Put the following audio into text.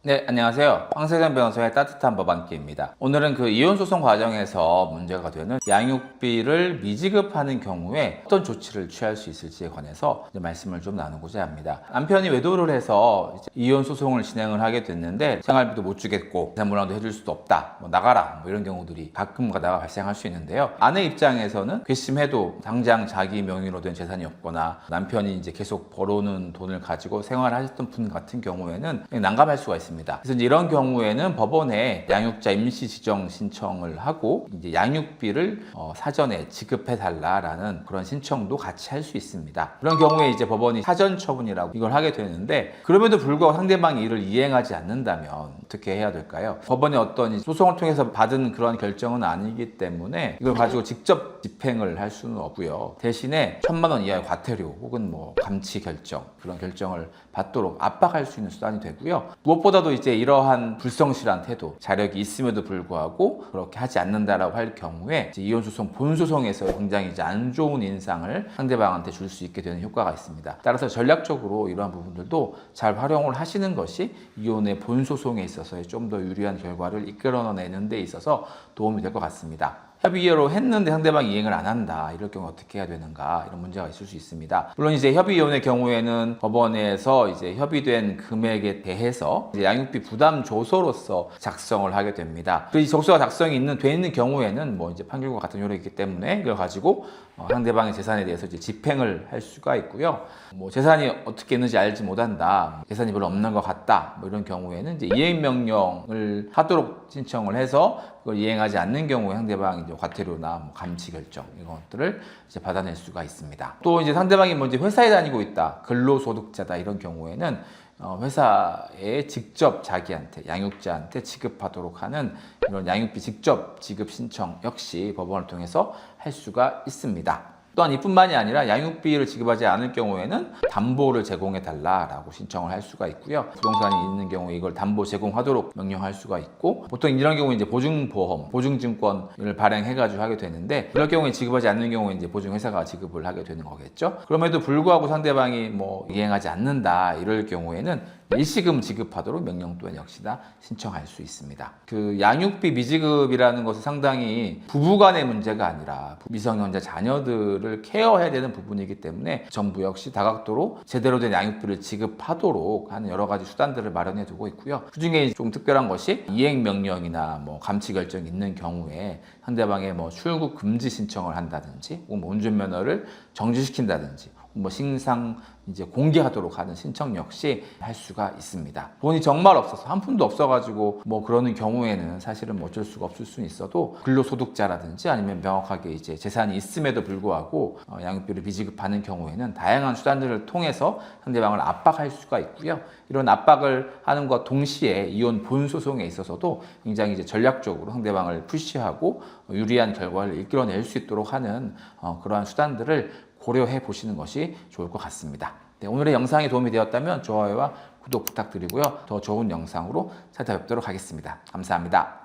네, 안녕하세요. 황세전 변호사의 따뜻한 법안기입니다. 오늘은 그 이혼소송 과정에서 문제가 되는 양육비를 미지급하는 경우에 어떤 조치를 취할 수 있을지에 관해서 말씀을 좀 나누고자 합니다. 남편이 외도를 해서 이혼소송을 진행을 하게 됐는데 생활비도 못 주겠고 재산분할도 해줄 수도 없다, 나가라, 이런 경우들이 가끔 가다가 발생할 수 있는데요. 아내 입장에서는 괘씸해도 당장 자기 명의로 된 재산이 없거나 남편이 이제 계속 벌어오는 돈을 가지고 생활하셨던 분 같은 경우에는 난감할 수가 있습니다. 그래서 이제 이런 경우에는 법원에 양육자 임시 지정 신청을 하고 이제 양육비를 사전에 지급해 달라라는 그런 신청도 같이 할 수 있습니다. 그런 경우에 이제 법원이 사전 처분이라고 이걸 하게 되는데, 그럼에도 불구하고 상대방이 이를 이행하지 않는다면 어떻게 해야 될까요? 법원이 어떤 소송을 통해서 받은 그런 결정은 아니기 때문에 이걸 가지고 직접 집행을 할 수는 없고요. 대신에 1,000만 원 이하의 과태료 혹은 감치 결정, 그런 결정을 받도록 압박할 수 있는 수단이 되고요. 무엇보다도 이제 이러한 불성실한 태도, 자력이 있음에도 불구하고 그렇게 하지 않는다라고 할 경우에 이제 이혼소송 본소송에서 굉장히 이제 안 좋은 인상을 상대방한테 줄 수 있게 되는 효과가 있습니다. 따라서 전략적으로 이러한 부분들도 잘 활용을 하시는 것이 이혼의 본소송에 있어서 좀 더 유리한 결과를 이끌어내는 데 있어서 도움이 될 것 같습니다. 협의로 했는데 상대방이 이행을 안 한다, 이럴 경우 어떻게 해야 되는가, 이런 문제가 있을 수 있습니다. 물론 이제 협의이혼의 경우에는 법원에서 이제 협의된 금액에 대해서 이제 양육비 부담 조서로서 작성을 하게 됩니다. 그 적서가 작성이 돼 있는 경우에는 이제 판결과 같은 효력이 있기 때문에 이걸 가지고 상대방의 재산에 대해서 이제 집행을 할 수가 있고요. 재산이 어떻게 있는지 알지 못한다, 재산이 별로 없는 것 같다, 이런 경우에는 이제 이행 명령을 하도록 신청을 해서 그걸 이행하지 않는 경우에 상대방이 이제 과태료나 감치 결정, 이런 것들을 이제 받아낼 수가 있습니다. 또 이제 상대방이 이제 회사에 다니고 있다, 근로소득자다, 이런 경우에는 회사에 직접 자기한테, 양육자한테 지급하도록 하는 이런 양육비 직접 지급 신청 역시 법원을 통해서 할 수가 있습니다. 또한 이뿐만이 아니라 양육비를 지급하지 않을 경우에는 담보를 제공해 달라라고 신청을 할 수가 있고요. 부동산이 있는 경우에 이걸 담보 제공하도록 명령할 수가 있고, 보통 이런 경우에 이제 보증보험, 보증증권을 발행해가지고 하게 되는데, 이럴 경우에 지급하지 않는 경우에 이제 보증회사가 지급을 하게 되는 거겠죠. 그럼에도 불구하고 상대방이 이행하지 않는다, 이럴 경우에는 일시금 지급하도록 명령 또한 역시나 신청할 수 있습니다. 그 양육비 미지급이라는 것은 상당히 부부간의 문제가 아니라 미성년자 자녀들을 케어해야 되는 부분이기 때문에 정부 역시 다각도로 제대로 된 양육비를 지급하도록 하는 여러 가지 수단들을 마련해 두고 있고요. 그중에 좀 특별한 것이 이행 명령이나 감치 결정이 있는 경우에 상대방의 출국 금지 신청을 한다든지, 운전면허를 정지시킨다든지, 신상 이제 공개하도록 하는 신청 역시 할 수가 있습니다. 돈이 정말 없어서, 한 푼도 없어가지고 그러는 경우에는 사실은 어쩔 수가 없을 수는 있어도 근로소득자라든지 아니면 명확하게 이제 재산이 있음에도 불구하고 양육비를 미지급하는 경우에는 다양한 수단들을 통해서 상대방을 압박할 수가 있고요. 이런 압박을 하는 것 동시에 이혼 본소송에 있어서도 굉장히 이제 전략적으로 상대방을 푸시하고 유리한 결과를 이끌어낼 수 있도록 하는 그러한 수단들을 고려해 보시는 것이 좋을 것 같습니다. 네, 오늘의 영상이 도움이 되었다면 좋아요와 구독 부탁드리고요. 더 좋은 영상으로 찾아뵙도록 하겠습니다. 감사합니다.